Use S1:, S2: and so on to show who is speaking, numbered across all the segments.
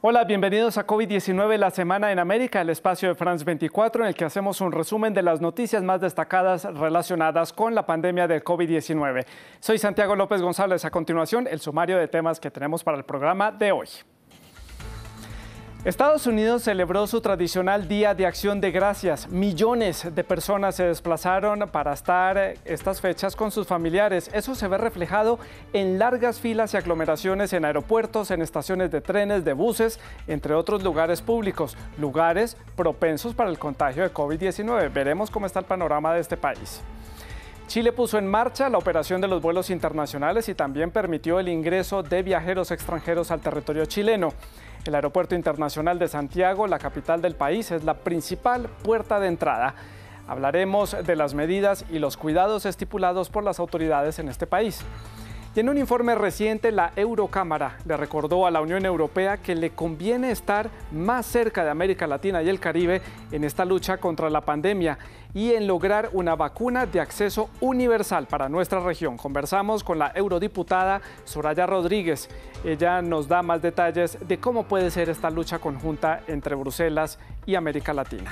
S1: Hola, bienvenidos a COVID-19, la semana en América, el espacio de France 24, en el que hacemos un resumen de las noticias más destacadas relacionadas con la pandemia del COVID-19. Soy Santiago López González. A continuación, el sumario de temas que tenemos para el programa de hoy. Estados Unidos celebró su tradicional Día de Acción de Gracias. Millones de personas se desplazaron para estar estas fechas con sus familiares. Eso se ve reflejado en largas filas y aglomeraciones en aeropuertos, en estaciones de trenes, de buses, entre otros lugares públicos, lugares propensos para el contagio de COVID-19. Veremos cómo está el panorama de este país. Chile puso en marcha la operación de los vuelos internacionales y también permitió el ingreso de viajeros extranjeros al territorio chileno. El Aeropuerto Internacional de Santiago, la capital del país, es la principal puerta de entrada. Hablaremos de las medidas y los cuidados estipulados por las autoridades en este país. Y en un informe reciente, la Eurocámara le recordó a la Unión Europea que le conviene estar más cerca de América Latina y el Caribe en esta lucha contra la pandemia y en lograr una vacuna de acceso universal para nuestra región. Conversamos con la eurodiputada Soraya Rodríguez. Ella nos da más detalles de cómo puede ser esta lucha conjunta entre Bruselas y América Latina.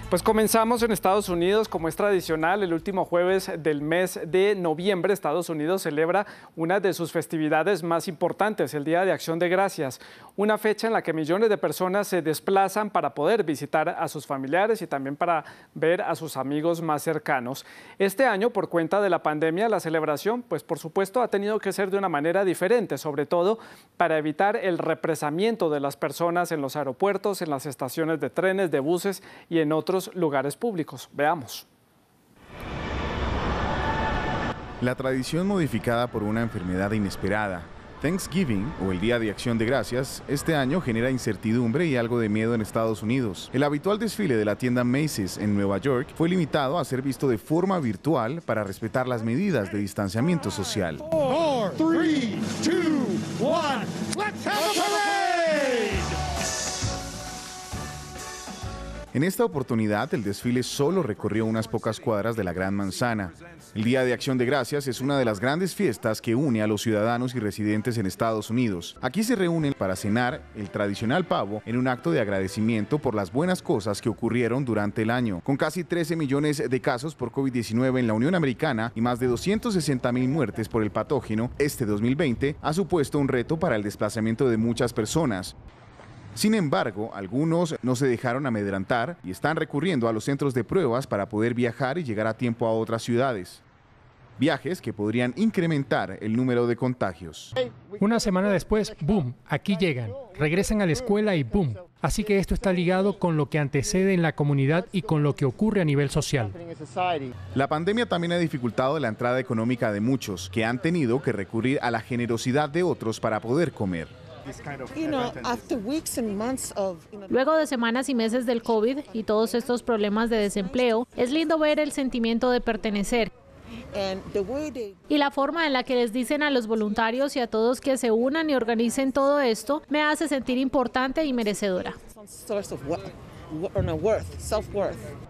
S1: Pues comenzamos en Estados Unidos, como es tradicional, el último jueves del mes de noviembre, Estados Unidos celebra una de sus festividades más importantes, el Día de Acción de Gracias, una fecha en la que millones de personas se desplazan para poder visitar a sus familiares y también para ver a sus amigos más cercanos. Este año, por cuenta de la pandemia, la celebración, pues por supuesto, ha tenido que ser de una manera diferente, sobre todo para evitar el represamiento de las personas en los aeropuertos, en las estaciones de trenes, de buses y en otros lugares públicos. Veamos.
S2: La tradición modificada por una enfermedad inesperada, Thanksgiving, o el Día de Acción de Gracias, este año genera incertidumbre y algo de miedo en Estados Unidos. El habitual desfile de la tienda Macy's en Nueva York fue limitado a ser visto de forma virtual para respetar las medidas de distanciamiento social.
S3: 4, 3, 2, 1, let's have a parade!
S2: En esta oportunidad, el desfile solo recorrió unas pocas cuadras de la Gran Manzana. El Día de Acción de Gracias es una de las grandes fiestas que une a los ciudadanos y residentes en Estados Unidos. Aquí se reúnen para cenar el tradicional pavo en un acto de agradecimiento por las buenas cosas que ocurrieron durante el año. Con casi 13 millones de casos por COVID-19 en la Unión Americana y más de 260,000 muertes por el patógeno, este 2020 ha supuesto un reto para el desplazamiento de muchas personas. Sin embargo, algunos no se dejaron amedrentar y están recurriendo a los centros de pruebas para poder viajar y llegar a tiempo a otras ciudades. Viajes que podrían incrementar el número de contagios.
S4: Una semana después, boom, aquí llegan, regresan a la escuela y boom. Así que esto está ligado con lo que antecede en la comunidad y con lo que ocurre a nivel social.
S2: La pandemia también ha dificultado la entrada económica de muchos, que han tenido que recurrir a la generosidad de otros para poder comer.
S5: Luego de semanas y meses del COVID y todos estos problemas de desempleo, es lindo ver el sentimiento de pertenecer. Y la forma en la que les dicen a los voluntarios y a todos que se unan y organicen todo esto me hace sentir importante y merecedora.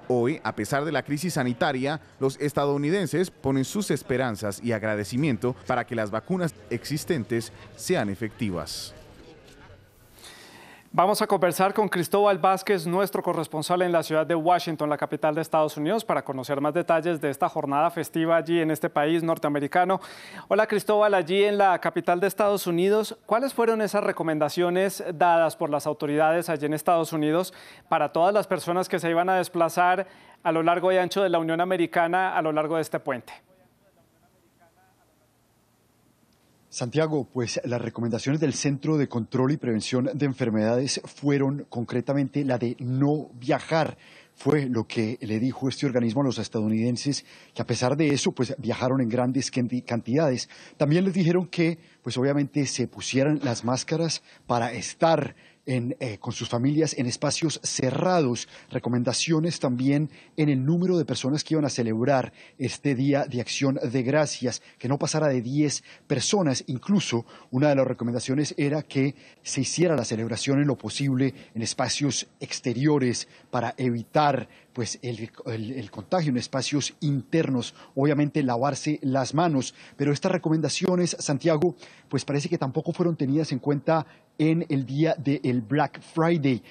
S2: Hoy, a pesar de la crisis sanitaria, los estadounidenses ponen sus esperanzas y agradecimiento para que las vacunas existentes sean efectivas.
S1: Vamos a conversar con Cristóbal Vázquez, nuestro corresponsal en la ciudad de Washington, la capital de Estados Unidos, para conocer más detalles de esta jornada festiva allí en este país norteamericano. Hola Cristóbal, allí en la capital de Estados Unidos, ¿cuáles fueron esas recomendaciones dadas por las autoridades allí en Estados Unidos para todas las personas que se iban a desplazar a lo largo y ancho de la Unión Americana a lo largo de este puente?
S6: Santiago, pues las recomendaciones del Centro de Control y Prevención de Enfermedades fueron concretamente la de no viajar. Fue lo que le dijo este organismo a los estadounidenses, que a pesar de eso, pues viajaron en grandes cantidades. También les dijeron que, pues obviamente, se pusieran las máscaras para estar con sus familias en espacios cerrados. Recomendaciones también en el número de personas que iban a celebrar este Día de Acción de Gracias, que no pasara de 10 personas. Incluso una de las recomendaciones era que se hiciera la celebración en lo posible en espacios exteriores para evitar pues el contagio en espacios internos, obviamente lavarse las manos, pero estas recomendaciones, Santiago, pues parece que tampoco fueron tenidas en cuenta en el día del Black Friday.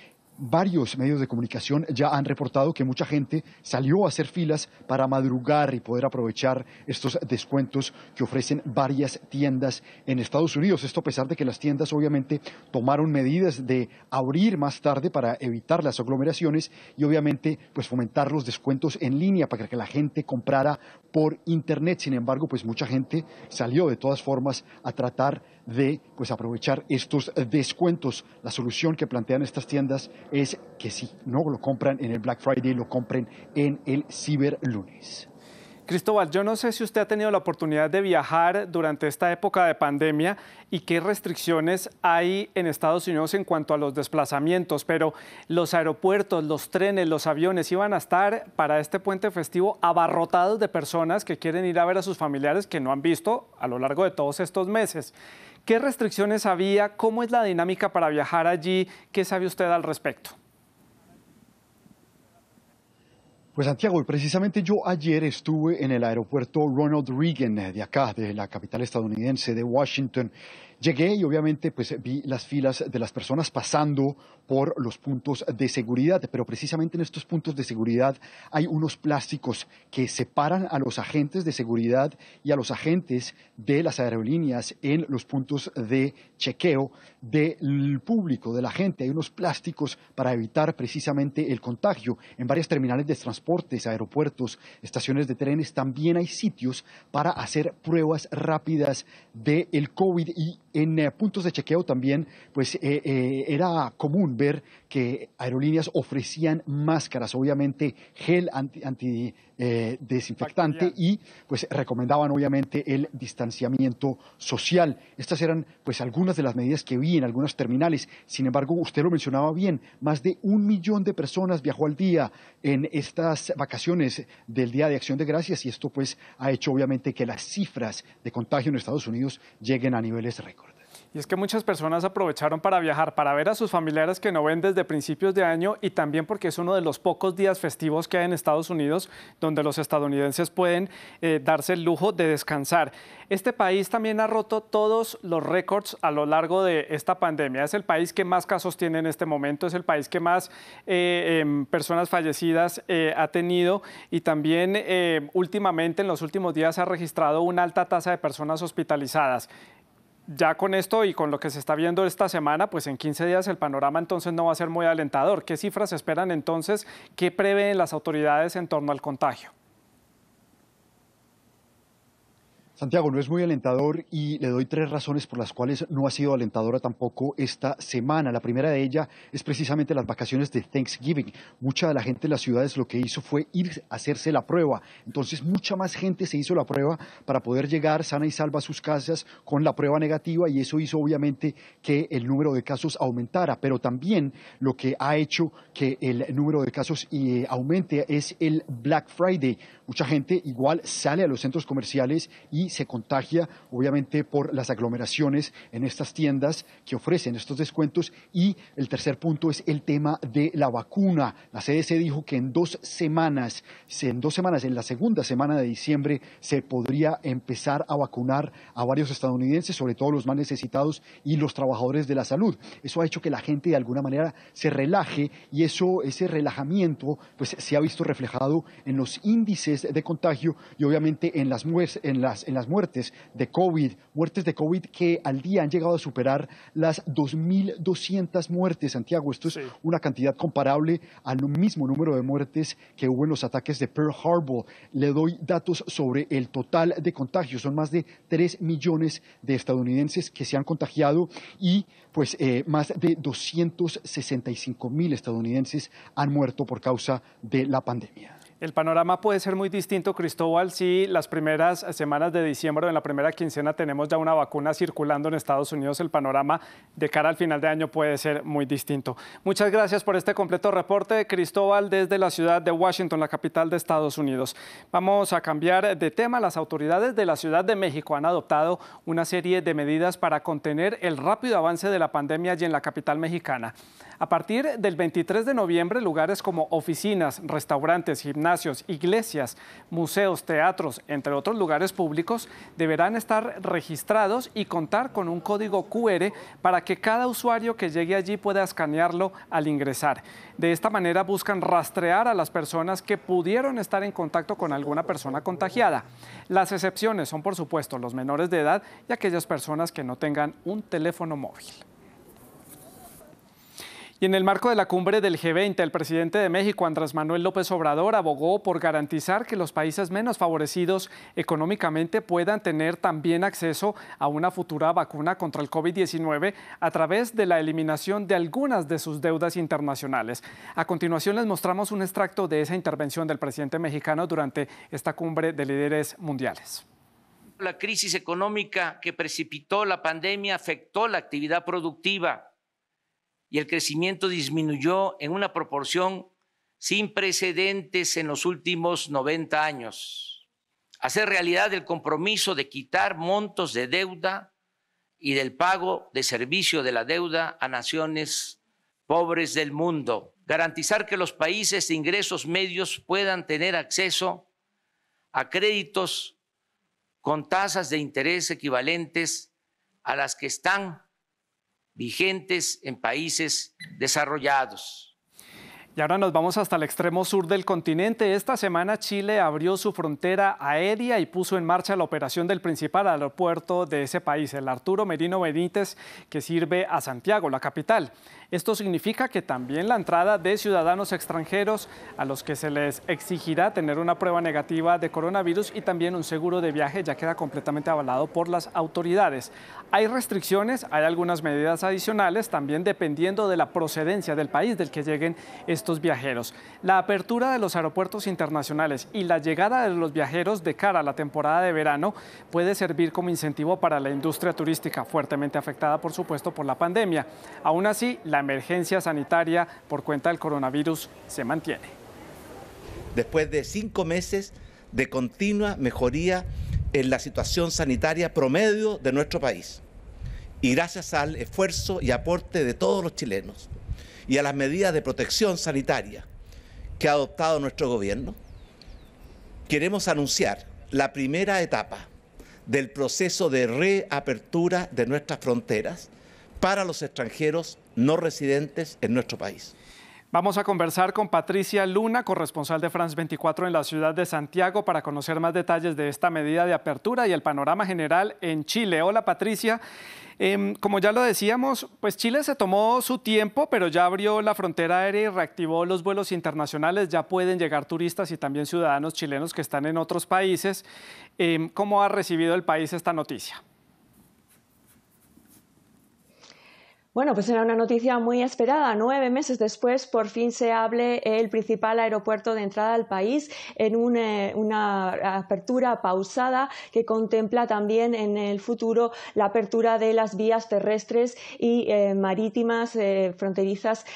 S6: Varios medios de comunicación ya han reportado que mucha gente salió a hacer filas para madrugar y poder aprovechar estos descuentos que ofrecen varias tiendas en Estados Unidos. Esto a pesar de que las tiendas obviamente tomaron medidas de abrir más tarde para evitar las aglomeraciones y obviamente pues fomentar los descuentos en línea para que la gente comprara por internet. Sin embargo, pues mucha gente salió de todas formas a tratar de pues aprovechar estos descuentos. La solución que plantean estas tiendas es que si no lo compran en el Black Friday, lo compren en el Ciberlunes.
S1: Cristóbal, yo no sé si usted ha tenido la oportunidad de viajar durante esta época de pandemia y qué restricciones hay en Estados Unidos en cuanto a los desplazamientos, pero los aeropuertos, los trenes, los aviones iban a estar para este puente festivo abarrotados de personas que quieren ir a ver a sus familiares que no han visto a lo largo de todos estos meses. ¿Qué restricciones había? ¿Cómo es la dinámica para viajar allí? ¿Qué sabe usted al respecto?
S6: Pues Santiago, precisamente yo ayer estuve en el aeropuerto Ronald Reagan de acá, de la capital estadounidense de Washington. Llegué y obviamente pues vi las filas de las personas pasando por los puntos de seguridad, pero precisamente en estos puntos de seguridad hay unos plásticos que separan a los agentes de seguridad y a los agentes de las aerolíneas en los puntos de chequeo del público, de la gente. Hay unos plásticos para evitar precisamente el contagio. En varias terminales de transportes, aeropuertos, estaciones de trenes, también hay sitios para hacer pruebas rápidas del COVID y en puntos de chequeo también pues era común ver que aerolíneas ofrecían máscaras, obviamente gel desinfectante y pues recomendaban obviamente el distanciamiento social. Estas eran pues algunas de las medidas que vi en algunas terminales. Sin embargo, usted lo mencionaba bien, más de 1 millón de personas viajó al día en estas vacaciones del Día de Acción de Gracias y esto pues ha hecho obviamente que las cifras de contagio en Estados Unidos lleguen a niveles récord.
S1: Y es que muchas personas aprovecharon para viajar, para ver a sus familiares que no ven desde principios de año y también porque es uno de los pocos días festivos que hay en Estados Unidos donde los estadounidenses pueden darse el lujo de descansar. Este país también ha roto todos los récords a lo largo de esta pandemia. Es el país que más casos tiene en este momento, es el país que más personas fallecidas ha tenido y también últimamente en los últimos días ha registrado una alta tasa de personas hospitalizadas. Ya con esto y con lo que se está viendo esta semana, pues en 15 días el panorama entonces no va a ser muy alentador. ¿Qué cifras esperan entonces? ¿Qué prevén las autoridades en torno al contagio?
S6: Santiago, no es muy alentador y le doy 3 razones por las cuales no ha sido alentadora tampoco esta semana. La primera de ellas es precisamente las vacaciones de Thanksgiving. Mucha de la gente en las ciudades lo que hizo fue ir a hacerse la prueba. Entonces mucha más gente se hizo la prueba para poder llegar sana y salva a sus casas con la prueba negativa y eso hizo obviamente que el número de casos aumentara. Pero también lo que ha hecho que el número de casos aumente es el Black Friday. Mucha gente igual sale a los centros comerciales y se contagia obviamente por las aglomeraciones en estas tiendas que ofrecen estos descuentos. Y el tercer punto es el tema de la vacuna. La CDC dijo que en 2 semanas, en la segunda semana de diciembre, se podría empezar a vacunar a varios estadounidenses, sobre todo los más necesitados y los trabajadores de la salud. Eso ha hecho que la gente de alguna manera se relaje y ese relajamiento pues se ha visto reflejado en los índices de contagio y obviamente en las muertes de COVID que al día han llegado a superar las 2.200 muertes, Santiago. Esto es una cantidad comparable al mismo número de muertes que hubo en los ataques de Pearl Harbor. Le doy datos sobre el total de contagios. Son más de 3 millones de estadounidenses que se han contagiado y pues más de 265.000 estadounidenses han muerto por causa de la pandemia.
S1: El panorama puede ser muy distinto, Cristóbal, si las primeras semanas de diciembre o en la primera quincena tenemos ya una vacuna circulando en Estados Unidos. El panorama de cara al final de año puede ser muy distinto. Muchas gracias por este completo reporte, Cristóbal, desde la ciudad de Washington, la capital de Estados Unidos. Vamos a cambiar de tema. Las autoridades de la Ciudad de México han adoptado una serie de medidas para contener el rápido avance de la pandemia allí en la capital mexicana. A partir del 23 de noviembre, lugares como oficinas, restaurantes, gimnasios, iglesias, museos, teatros, entre otros lugares públicos, deberán estar registrados y contar con un código QR para que cada usuario que llegue allí pueda escanearlo al ingresar. De esta manera buscan rastrear a las personas que pudieron estar en contacto con alguna persona contagiada. Las excepciones son, por supuesto, los menores de edad y aquellas personas que no tengan un teléfono móvil. Y en el marco de la cumbre del G20, el presidente de México, Andrés Manuel López Obrador, abogó por garantizar que los países menos favorecidos económicamente puedan tener también acceso a una futura vacuna contra el COVID-19 a través de la eliminación de algunas de sus deudas internacionales. A continuación les mostramos un extracto de esa intervención del presidente mexicano durante esta cumbre de líderes mundiales.
S7: La crisis económica que precipitó la pandemia afectó la actividad productiva y el crecimiento disminuyó en una proporción sin precedentes en los últimos 90 años. Hacer realidad el compromiso de quitar montos de deuda y del pago de servicio de la deuda a naciones pobres del mundo. Garantizar que los países de ingresos medios puedan tener acceso a créditos con tasas de interés equivalentes a las que están vigentes en países desarrollados.
S1: Y ahora nos vamos hasta el extremo sur del continente. Esta semana Chile abrió su frontera aérea y puso en marcha la operación del principal aeropuerto de ese país, el Arturo Merino Benítez, que sirve a Santiago, la capital. Esto significa que también la entrada de ciudadanos extranjeros a los que se les exigirá tener una prueba negativa de coronavirus y también un seguro de viaje ya queda completamente avalado por las autoridades. Hay restricciones, hay algunas medidas adicionales, también dependiendo de la procedencia del país del que lleguen estos viajeros. La apertura de los aeropuertos internacionales y la llegada de los viajeros de cara a la temporada de verano puede servir como incentivo para la industria turística, fuertemente afectada, por supuesto, por la pandemia. Aún así, la emergencia sanitaria por cuenta del coronavirus se mantiene.
S8: Después de 5 meses de continua mejoría en la situación sanitaria promedio de nuestro país, y gracias al esfuerzo y aporte de todos los chilenos y a las medidas de protección sanitaria que ha adoptado nuestro gobierno, queremos anunciar la primera etapa del proceso de reapertura de nuestras fronteras para los extranjeros no residentes en nuestro país.
S1: Vamos a conversar con Patricia Luna, corresponsal de France 24 en la ciudad de Santiago, para conocer más detalles de esta medida de apertura y el panorama general en Chile. Hola, Patricia. Como ya lo decíamos, pues Chile se tomó su tiempo, pero ya abrió la frontera aérea y reactivó los vuelos internacionales. Ya pueden llegar turistas y también ciudadanos chilenos que están en otros países. ¿Cómo ha recibido el país esta noticia?
S9: Bueno, pues era una noticia muy esperada. 9 meses después, por fin se abre el principal aeropuerto de entrada al país en una apertura pausada que contempla también en el futuro la apertura de las vías terrestres y marítimas fronterizas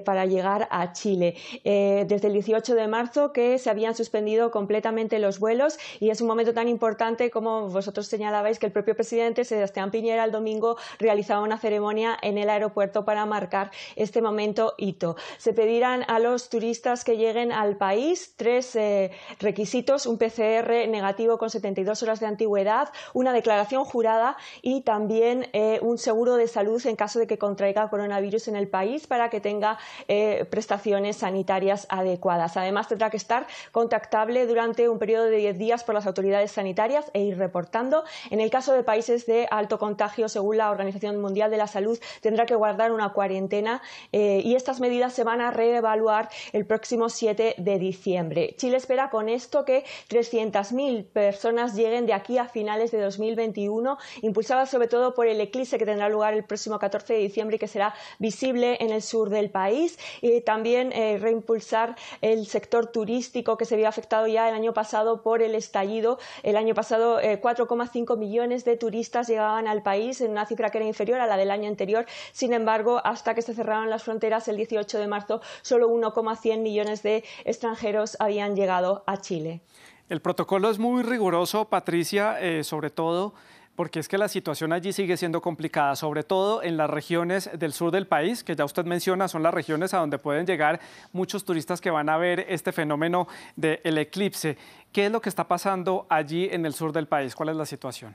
S9: para llegar a Chile. Desde el 18 de marzo que se habían suspendido completamente los vuelos y es un momento tan importante como vosotros señalabais que el propio presidente Sebastián Piñera el domingo realizaba una ceremonia en el aeropuerto para marcar este momento hito. Se pedirán a los turistas que lleguen al país 3 requisitos: un PCR negativo con 72 horas de antigüedad, una declaración jurada y también un seguro de salud en caso de que contraiga coronavirus en el país para que tenga prestaciones sanitarias adecuadas. Además, tendrá que estar contactable durante un periodo de 10 días por las autoridades sanitarias e ir reportando. En el caso de países de alto contagio, según la Organización Mundial de la Salud, tendrá que guardar una cuarentena y estas medidas se van a reevaluar el próximo 7 de diciembre. Chile espera con esto que 300.000 personas lleguen de aquí a finales de 2021, impulsadas sobre todo por el eclipse que tendrá lugar el próximo 14 de diciembre y que será visible en el sur del país, y también reimpulsar el sector turístico que se vio afectado ya el año pasado por el estallido. El año pasado 4,5 millones de turistas llegaban al país, en una cifra que era inferior a la del año anterior. Sin embargo, hasta que se cerraron las fronteras el 18 de marzo, solo 1,100 millones de extranjeros habían llegado a Chile.
S1: El protocolo es muy riguroso, Patricia, sobre todo porque es que la situación allí sigue siendo complicada, sobre todo en las regiones del sur del país, que ya usted menciona, son las regiones a donde pueden llegar muchos turistas que van a ver este fenómeno del eclipse. ¿Qué es lo que está pasando allí en el sur del país? ¿Cuál es la situación?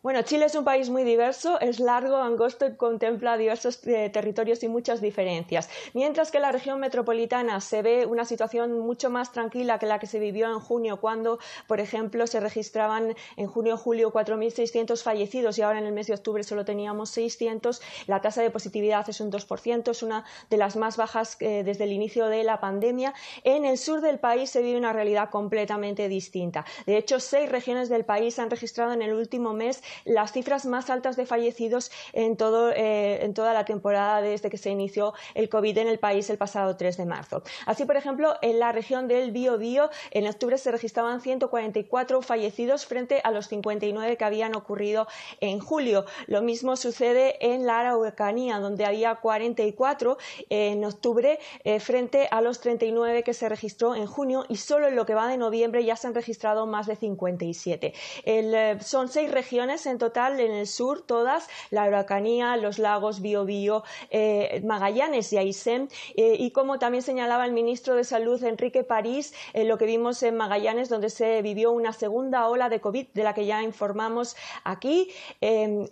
S9: Bueno, Chile es un país muy diverso, es largo, angosto y contempla diversos territorios y muchas diferencias. Mientras que en la región metropolitana se ve una situación mucho más tranquila que la que se vivió en junio, cuando, por ejemplo, se registraban en junio-julio 4.600 fallecidos y ahora en el mes de octubre solo teníamos 600. La tasa de positividad es un 2%, es una de las más bajas desde el inicio de la pandemia. En el sur del país se vive una realidad completamente distinta. De hecho, 6 regiones del país han registrado en el último mes las cifras más altas de fallecidos en toda la temporada desde que se inició el COVID en el país el pasado 3 de marzo. Así, por ejemplo, en la región del Biobío, en octubre se registraban 144 fallecidos frente a los 59 que habían ocurrido en julio. Lo mismo sucede en la Araucanía, donde había 44 en octubre frente a los 39 que se registró en junio, y solo en lo que va de noviembre ya se han registrado más de 57. Son 6 regiones en total en el sur, todas, la Araucanía, los lagos, Biobío, Magallanes y Aysén, y como también señalaba el ministro de Salud, Enrique París, lo que vimos en Magallanes, donde se vivió una segunda ola de COVID, de la que ya informamos aquí, el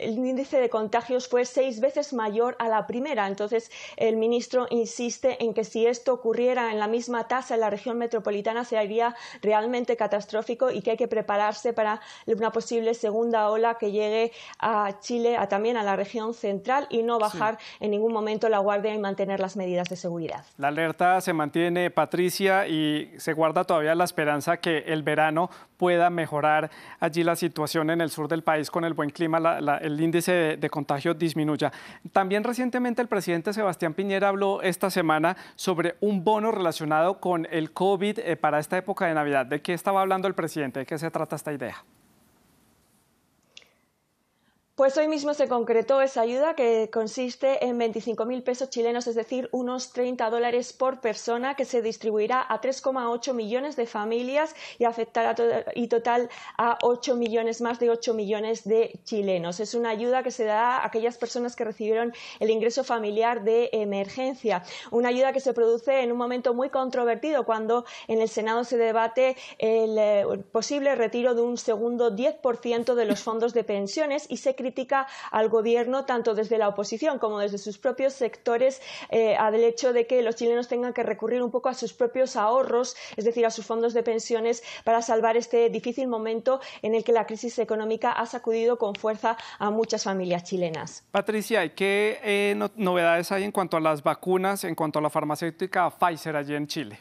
S9: índice de contagios fue 6 veces mayor a la primera. Entonces, el ministro insiste en que si esto ocurriera en la misma tasa en la región metropolitana sería realmente catastrófico y que hay que prepararse para una posible segunda ola que llegue a Chile, también a la región central, y no bajar en ningún momento la guardia y mantener las medidas de seguridad. La
S1: alerta se mantiene, Patricia, y se guarda todavía la esperanza que el verano pueda mejorar allí la situación en el sur del país con el buen clima, el índice de contagio disminuya. También recientemente el presidente Sebastián Piñera habló esta semana sobre un bono relacionado con el COVID para esta época de Navidad. ¿De qué estaba hablando el presidente? ¿De qué se trata esta idea?
S9: Pues hoy mismo se concretó esa ayuda, que consiste en 25.000 pesos chilenos, es decir, unos $30 por persona, que se distribuirá a 3,8 millones de familias y afectará total a 8 millones, más de 8 millones de chilenos. Es una ayuda que se da a aquellas personas que recibieron el ingreso familiar de emergencia, una ayuda que se produce en un momento muy controvertido, cuando en el Senado se debate el posible retiro de un segundo 10% de los fondos de pensiones, y se critica al gobierno tanto desde la oposición como desde sus propios sectores al hecho de que los chilenos tengan que recurrir un poco a sus propios ahorros, es decir, a sus fondos de pensiones, para salvar este difícil momento en el que la crisis económica ha sacudido con fuerza a muchas familias chilenas.
S1: Patricia, ¿qué novedades hay en cuanto a las vacunas, en cuanto a la farmacéutica Pfizer allí en Chile?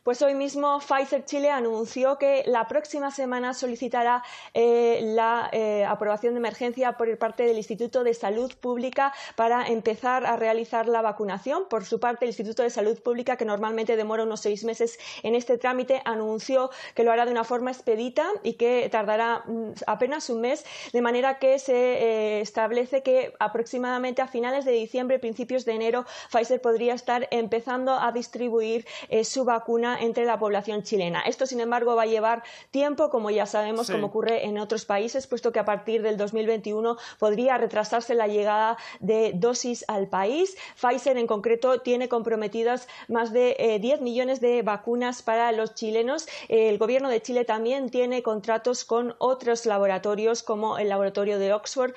S9: Pues hoy mismo Pfizer Chile anunció que la próxima semana solicitará la aprobación de emergencia por parte del Instituto de Salud Pública para empezar a realizar la vacunación. Por su parte, el Instituto de Salud Pública, que normalmente demora unos 6 meses en este trámite, anunció que lo hará de una forma expedita y que tardará apenas un mes, de manera que se establece que aproximadamente a finales de diciembre, principios de enero, Pfizer podría estar empezando a distribuir su vacuna entre la población chilena. Esto, sin embargo, va a llevar tiempo, como ya sabemos, como ocurre en otros países, puesto que a partir del 2021 podría retrasarse la llegada de dosis al país. Pfizer, en concreto, tiene comprometidas más de 10 millones de vacunas para los chilenos. El gobierno de Chile también tiene contratos con otros laboratorios, como el laboratorio de Oxford,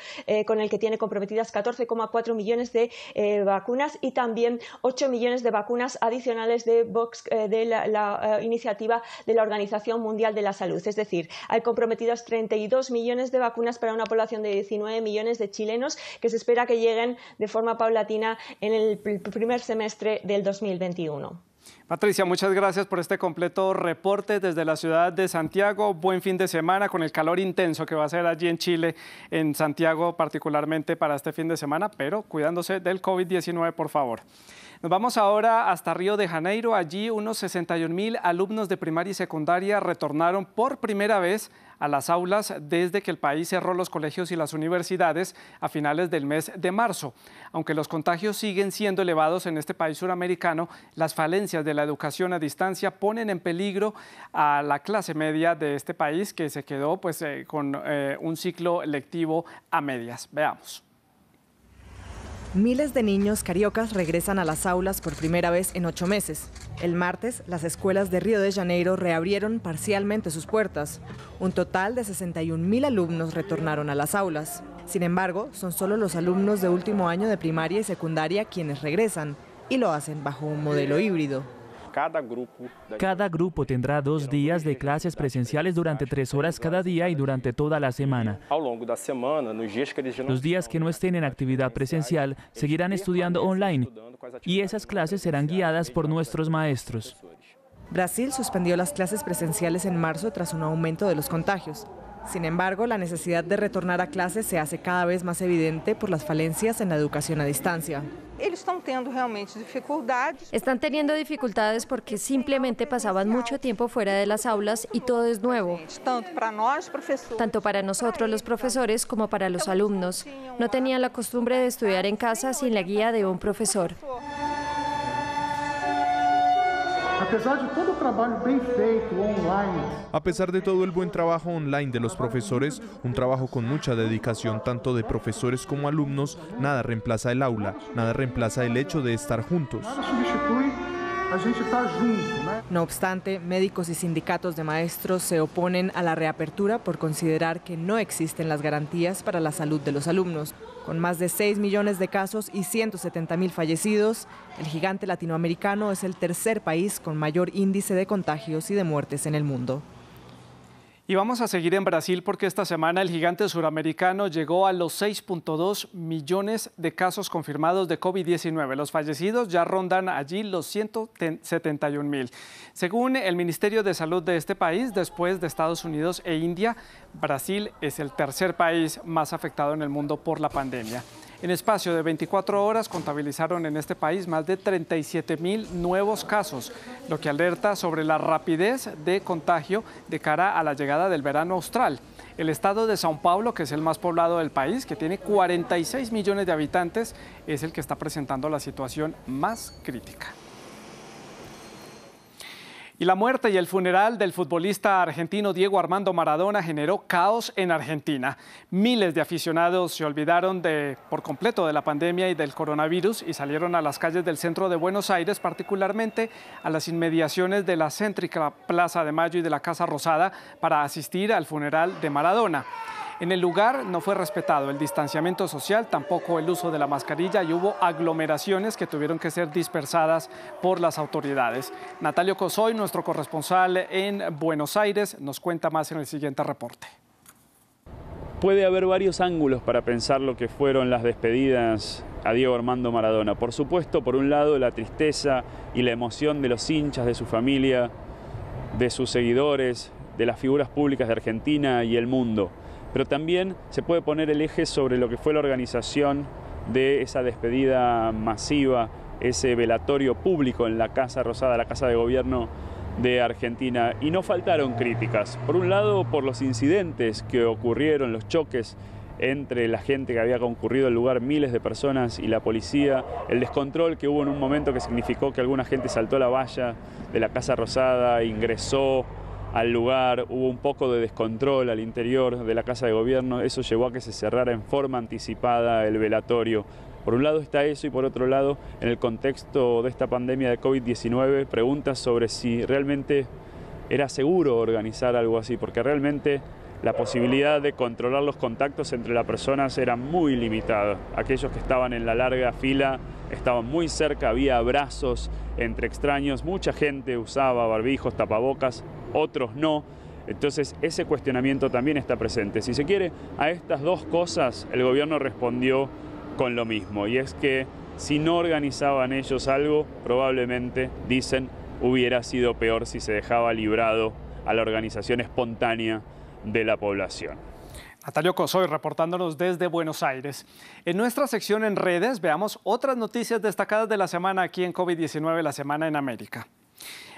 S9: con el que tiene comprometidas 14,4 millones de vacunas, y también 8 millones de vacunas adicionales del la iniciativa de la Organización Mundial de la Salud. Es decir, hay comprometidas 32 millones de vacunas para una población de 19 millones de chilenos que se espera que lleguen de forma paulatina en el primer semestre del 2021.
S1: Patricia, muchas gracias por este completo reporte desde la ciudad de Santiago. Buen fin de semana con el calor intenso que va a ser allí en Chile, en Santiago particularmente para este fin de semana, pero cuidándose del COVID-19, por favor. Nos vamos ahora hasta Río de Janeiro. Allí unos 61.000 alumnos de primaria y secundaria retornaron por primera vez a las aulas desde que el país cerró los colegios y las universidades a finales del mes de marzo. Aunque los contagios siguen siendo elevados en este país suramericano, las falencias de la educación a distancia ponen en peligro a la clase media de este país, que se quedó con un ciclo lectivo a medias. Veamos.
S10: Miles de niños cariocas regresan a las aulas por primera vez en 8 meses. El martes, las escuelas de Río de Janeiro reabrieron parcialmente sus puertas. Un total de 61.000 alumnos retornaron a las aulas. Sin embargo, son solo los alumnos de último año de primaria y secundaria quienes regresan, y lo hacen bajo un modelo híbrido.
S11: Cada grupo tendrá 2 días de clases presenciales durante 3 horas cada día y durante toda la semana. Los días que no estén en actividad presencial seguirán estudiando online y esas clases serán guiadas por nuestros maestros.
S10: Brasil suspendió las clases presenciales en marzo tras un aumento de los contagios. Sin embargo, la necesidad de retornar a clases se hace cada vez más evidente por las falencias en la educación a distancia.
S12: Están teniendo dificultades porque simplemente pasaban mucho tiempo fuera de las aulas y todo es nuevo. Tanto para nosotros los profesores como para los alumnos. No tenían la costumbre de estudiar en casa sin la guía de un profesor.
S13: A pesar de todo el buen trabajo online de los profesores, un trabajo con mucha dedicación tanto de profesores como alumnos, nada reemplaza el aula, nada reemplaza el hecho de estar juntos.
S10: No obstante, médicos y sindicatos de maestros se oponen a la reapertura por considerar que no existen las garantías para la salud de los alumnos. Con más de 6 millones de casos y 170.000 fallecidos, el gigante latinoamericano es el tercer país con mayor índice de contagios y de muertes en el mundo.
S1: Y vamos a seguir en Brasil porque esta semana el gigante suramericano llegó a los 6.2 millones de casos confirmados de COVID-19. Los fallecidos ya rondan allí los 171.000. Según el Ministerio de Salud de este país, después de Estados Unidos e India, Brasil es el tercer país más afectado en el mundo por la pandemia. En espacio de 24 horas contabilizaron en este país más de 37.000 nuevos casos, lo que alerta sobre la rapidez de contagio de cara a la llegada del verano austral. El estado de São Paulo, que es el más poblado del país, que tiene 46 millones de habitantes, es el que está presentando la situación más crítica. Y la muerte y el funeral del futbolista argentino Diego Armando Maradona generó caos en Argentina. Miles de aficionados se olvidaron por completo de la pandemia y del coronavirus y salieron a las calles del centro de Buenos Aires, particularmente a las inmediaciones de la céntrica Plaza de Mayo y de la Casa Rosada, para asistir al funeral de Maradona. En el lugar no fue respetado el distanciamiento social, tampoco el uso de la mascarilla y hubo aglomeraciones que tuvieron que ser dispersadas por las autoridades. Natalio Cosoy, nuestro corresponsal en Buenos Aires, nos cuenta más en el siguiente reporte.
S14: Puede haber varios ángulos para pensar lo que fueron las despedidas a Diego Armando Maradona. Por supuesto, por un lado, la tristeza y la emoción de los hinchas, de su familia, de sus seguidores, de las figuras públicas de Argentina y el mundo. Pero también se puede poner el eje sobre lo que fue la organización de esa despedida masiva, ese velatorio público en la Casa Rosada, la Casa de Gobierno de Argentina. Y no faltaron críticas. Por un lado, por los incidentes que ocurrieron, los choques entre la gente que había concurrido al lugar, miles de personas, y la policía, el descontrol que hubo en un momento que significó que alguna gente saltó la valla de la Casa Rosada, ingresó al lugar, hubo un poco de descontrol al interior de la Casa de Gobierno, eso llevó a que se cerrara en forma anticipada el velatorio. Por un lado está eso y por otro lado, en el contexto de esta pandemia de COVID-19, preguntas sobre si realmente era seguro organizar algo así, porque realmente la posibilidad de controlar los contactos entre las personas era muy limitada. Aquellos que estaban en la larga fila estaban muy cerca, había abrazos entre extraños, mucha gente usaba barbijos, tapabocas, otros no. Entonces ese cuestionamiento también está presente. Si se quiere, a estas dos cosas el gobierno respondió con lo mismo, y es que si no organizaban ellos algo, probablemente, dicen, hubiera sido peor si se dejaba librado a la organización espontánea de la población.
S1: Natalio Cosoy reportándonos desde Buenos Aires. En nuestra sección en redes veamos otras noticias destacadas de la semana aquí en COVID-19, la semana en América.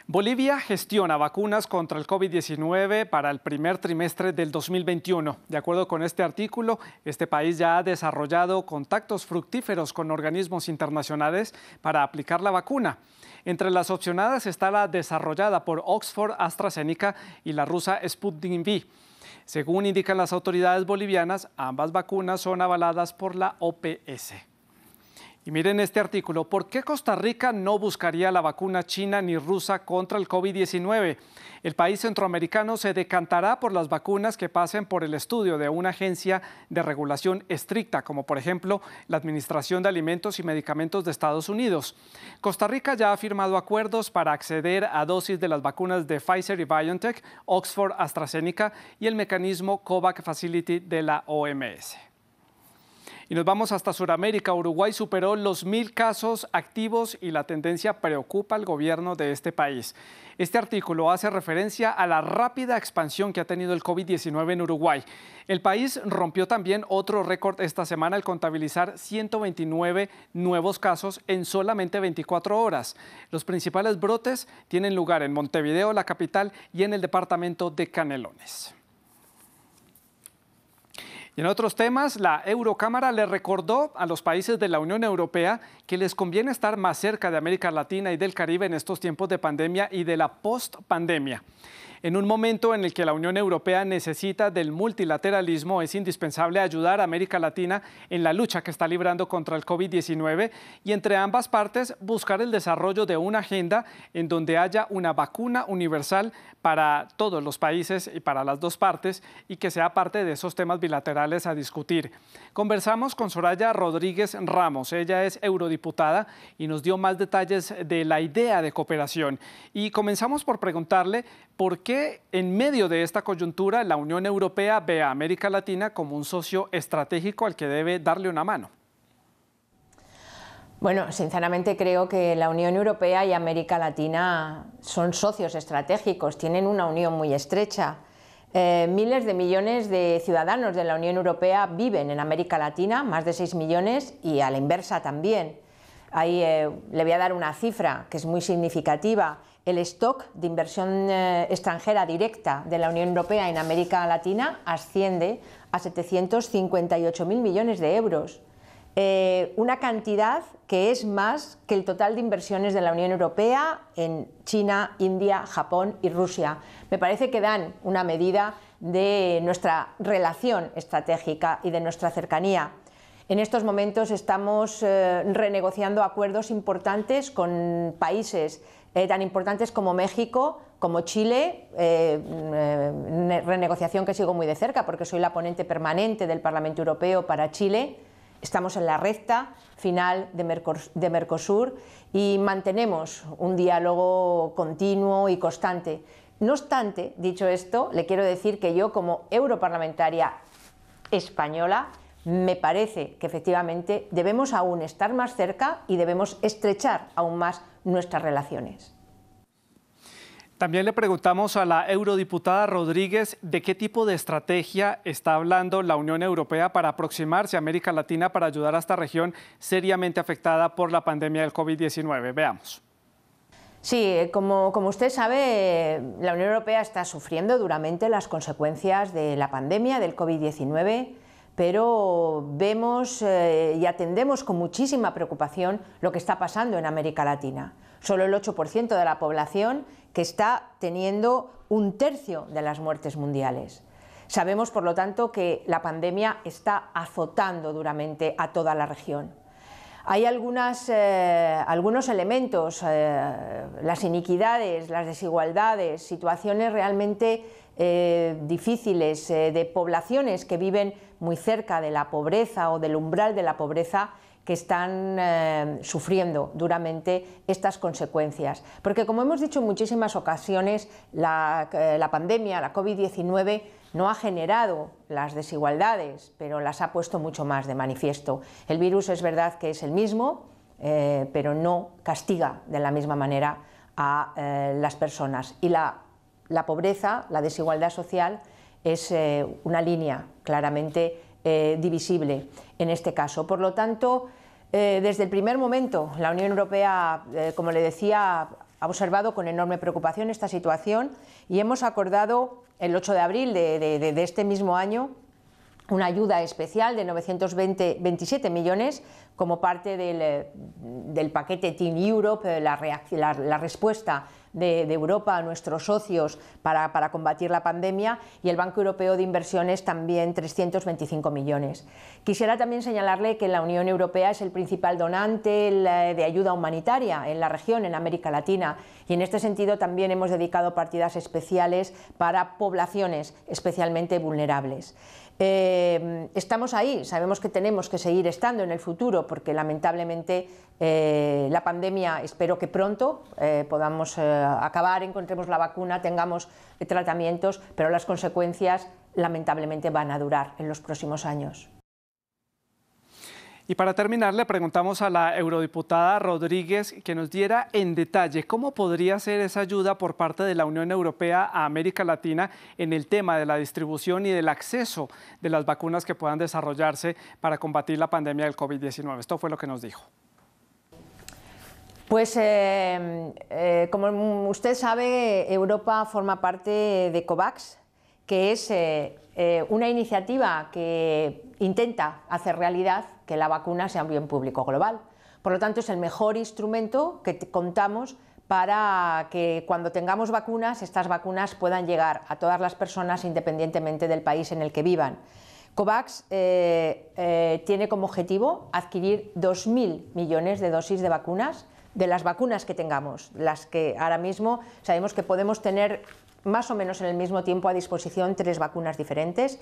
S1: Bolivia gestiona vacunas contra el COVID-19 para el primer trimestre del 2021. De acuerdo con este artículo, este país ya ha desarrollado contactos fructíferos con organismos internacionales para aplicar la vacuna. Entre las opcionadas está la desarrollada por Oxford AstraZeneca y la rusa Sputnik V. Según indican las autoridades bolivianas, ambas vacunas son avaladas por la OPS. Y miren este artículo, ¿por qué Costa Rica no buscaría la vacuna china ni rusa contra el COVID-19? El país centroamericano se decantará por las vacunas que pasen por el estudio de una agencia de regulación estricta, como por ejemplo la Administración de Alimentos y Medicamentos de Estados Unidos. Costa Rica ya ha firmado acuerdos para acceder a dosis de las vacunas de Pfizer y BioNTech, Oxford AstraZeneca y el mecanismo COVAX Facility de la OMS. Y nos vamos hasta Sudamérica. Uruguay superó los 1.000 casos activos y la tendencia preocupa al gobierno de este país. Este artículo hace referencia a la rápida expansión que ha tenido el COVID-19 en Uruguay. El país rompió también otro récord esta semana al contabilizar 129 nuevos casos en solamente 24 horas. Los principales brotes tienen lugar en Montevideo, la capital, y en el departamento de Canelones. Y en otros temas, la Eurocámara le recordó a los países de la Unión Europea que les conviene estar más cerca de América Latina y del Caribe en estos tiempos de pandemia y de la post-pandemia. En un momento en el que la Unión Europea necesita del multilateralismo, es indispensable ayudar a América Latina en la lucha que está librando contra el COVID-19 y entre ambas partes buscar el desarrollo de una agenda en donde haya una vacuna universal para todos los países y para las dos partes y que sea parte de esos temas bilaterales a discutir. Conversamos con Soraya Rodríguez Ramos, ella es eurodiputada y nos dio más detalles de la idea de cooperación. Y comenzamos por preguntarle por qué en medio de esta coyuntura la Unión Europea ve a América Latina como un socio estratégico al que debe darle una mano.
S15: Bueno, sinceramente creo que la Unión Europea y América Latina son socios estratégicos, tienen una unión muy estrecha. Miles de millones de ciudadanos de la Unión Europea viven en América Latina, más de 6 millones, y a la inversa también. Ahí le voy a dar una cifra que es muy significativa. El stock de inversión extranjera directa de la Unión Europea en América Latina asciende a 758.000 millones de euros. Una cantidad que es más que el total de inversiones de la Unión Europea en China, India, Japón y Rusia. Me parece que dan una medida de nuestra relación estratégica y de nuestra cercanía. En estos momentos estamos renegociando acuerdos importantes con países tan importantes como México, como Chile, renegociación que sigo muy de cerca porque soy la ponente permanente del Parlamento Europeo para Chile. Estamos en la recta final de Mercosur y mantenemos un diálogo continuo y constante. No obstante, dicho esto, le quiero decir que yo como europarlamentaria española me parece que efectivamente debemos aún estar más cerca y debemos estrechar aún más nuestras relaciones.
S1: También le preguntamos a la eurodiputada Rodríguez de qué tipo de estrategia está hablando la Unión Europea para aproximarse a América Latina para ayudar a esta región seriamente afectada por la pandemia del COVID-19. Veamos.
S15: Sí, como usted sabe, la Unión Europea está sufriendo duramente las consecuencias de la pandemia del COVID-19, pero vemos y atendemos con muchísima preocupación lo que está pasando en América Latina. Solo el 8% de la población que está teniendo 1/3 de las muertes mundiales. Sabemos, por lo tanto, que la pandemia está azotando duramente a toda la región. Hay algunos elementos, las iniquidades, las desigualdades, situaciones realmente difíciles de poblaciones que viven muy cerca de la pobreza o del umbral de la pobreza, que están sufriendo duramente estas consecuencias. Porque, como hemos dicho en muchísimas ocasiones, la pandemia, la COVID-19, no ha generado las desigualdades, pero las ha puesto mucho más de manifiesto. El virus es verdad que es el mismo, pero no castiga de la misma manera a las personas. Y la pobreza, la desigualdad social, es una línea claramente divisible en este caso. Por lo tanto, desde el primer momento, la Unión Europea, como le decía, ha observado con enorme preocupación esta situación y hemos acordado el 8 de abril de este mismo año una ayuda especial de 927 millones como parte del paquete Team Europe, la respuesta de Europa a nuestros socios para combatir la pandemia, y el Banco Europeo de Inversiones también 325 millones. Quisiera también señalarle que la Unión Europea es el principal donante de ayuda humanitaria en la región, en América Latina, y en este sentido también hemos dedicado partidas especiales para poblaciones especialmente vulnerables. Estamos ahí, sabemos que tenemos que seguir estando en el futuro porque lamentablemente la pandemia, espero que pronto podamos acabar, encontremos la vacuna, tengamos tratamientos, pero las consecuencias lamentablemente van a durar en los próximos años.
S1: Y para terminar, le preguntamos a la eurodiputada Rodríguez que nos diera en detalle cómo podría ser esa ayuda por parte de la Unión Europea a América Latina en el tema de la distribución y del acceso de las vacunas que puedan desarrollarse para combatir la pandemia del COVID-19. Esto fue lo que nos dijo.
S15: Pues como usted sabe, Europa forma parte de COVAX, que es una iniciativa que intenta hacer realidad que la vacuna sea un bien público global. Por lo tanto, es el mejor instrumento que contamos para que cuando tengamos vacunas, estas vacunas puedan llegar a todas las personas independientemente del país en el que vivan. COVAX tiene como objetivo adquirir 2.000 millones de dosis de vacunas, de las vacunas que tengamos, las que ahora mismo sabemos que podemos tener más o menos en el mismo tiempo a disposición 3 vacunas diferentes.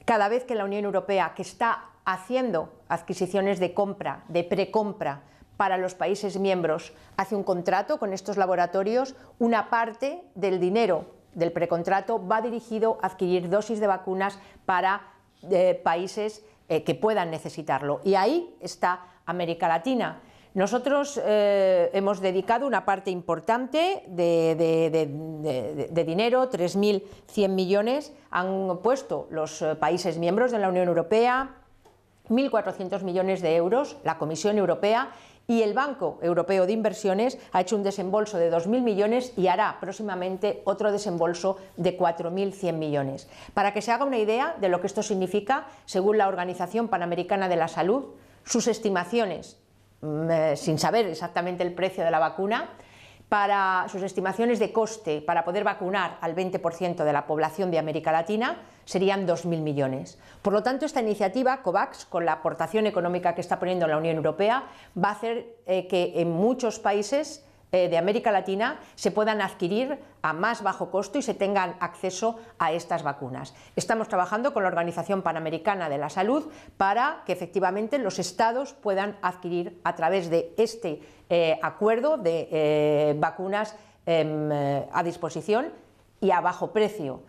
S15: Cada vez que la Unión Europea, que está haciendo adquisiciones de compra, de precompra para los países miembros, hace un contrato con estos laboratorios, una parte del dinero del precontrato va dirigido a adquirir dosis de vacunas para países que puedan necesitarlo. Y ahí está América Latina. Nosotros hemos dedicado una parte importante de dinero, 3.100 millones, han puesto los países miembros de la Unión Europea, 1.400 millones de euros, la Comisión Europea, y el Banco Europeo de Inversiones ha hecho un desembolso de 2.000 millones y hará próximamente otro desembolso de 4.100 millones. Para que se haga una idea de lo que esto significa, según la Organización Panamericana de la Salud, sus estimaciones, sin saber exactamente el precio de la vacuna, para sus estimaciones de coste para poder vacunar al 20% de la población de América Latina serían 2.000 millones. Por lo tanto, esta iniciativa COVAX, con la aportación económica que está poniendo la Unión Europea, va a hacer que en muchos países de América Latina se puedan adquirir a más bajo costo y se tengan acceso a estas vacunas. Estamos trabajando con la Organización Panamericana de la Salud para que efectivamente los estados puedan adquirir a través de este acuerdo de vacunas a disposición y a bajo precio.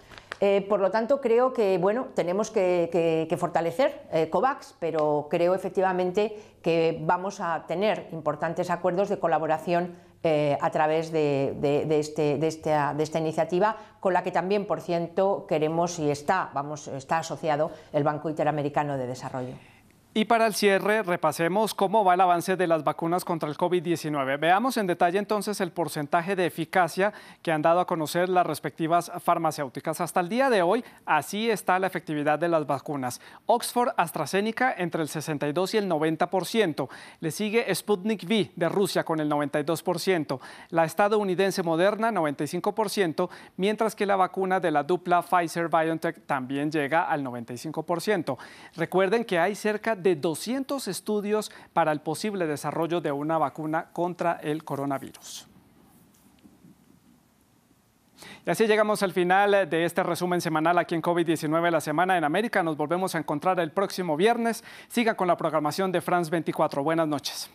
S15: Por lo tanto, creo que tenemos que fortalecer COVAX, pero creo efectivamente que vamos a tener importantes acuerdos de colaboración a través de esta iniciativa, con la que también, por cierto, queremos y está asociado el Banco Interamericano de Desarrollo.
S1: Y para el cierre, repasemos cómo va el avance de las vacunas contra el COVID-19. Veamos en detalle entonces el porcentaje de eficacia que han dado a conocer las respectivas farmacéuticas. Hasta el día de hoy, así está la efectividad de las vacunas. Oxford AstraZeneca entre el 62 y el 90%. Le sigue Sputnik V de Rusia con el 92%. La estadounidense Moderna, 95%, mientras que la vacuna de la dupla Pfizer-BioNTech también llega al 95%. Recuerden que hay cerca de 200 estudios para el posible desarrollo de una vacuna contra el coronavirus. Y así llegamos al final de este resumen semanal aquí en COVID-19 la semana en América. Nos volvemos a encontrar el próximo viernes. Sigan con la programación de France 24. Buenas noches.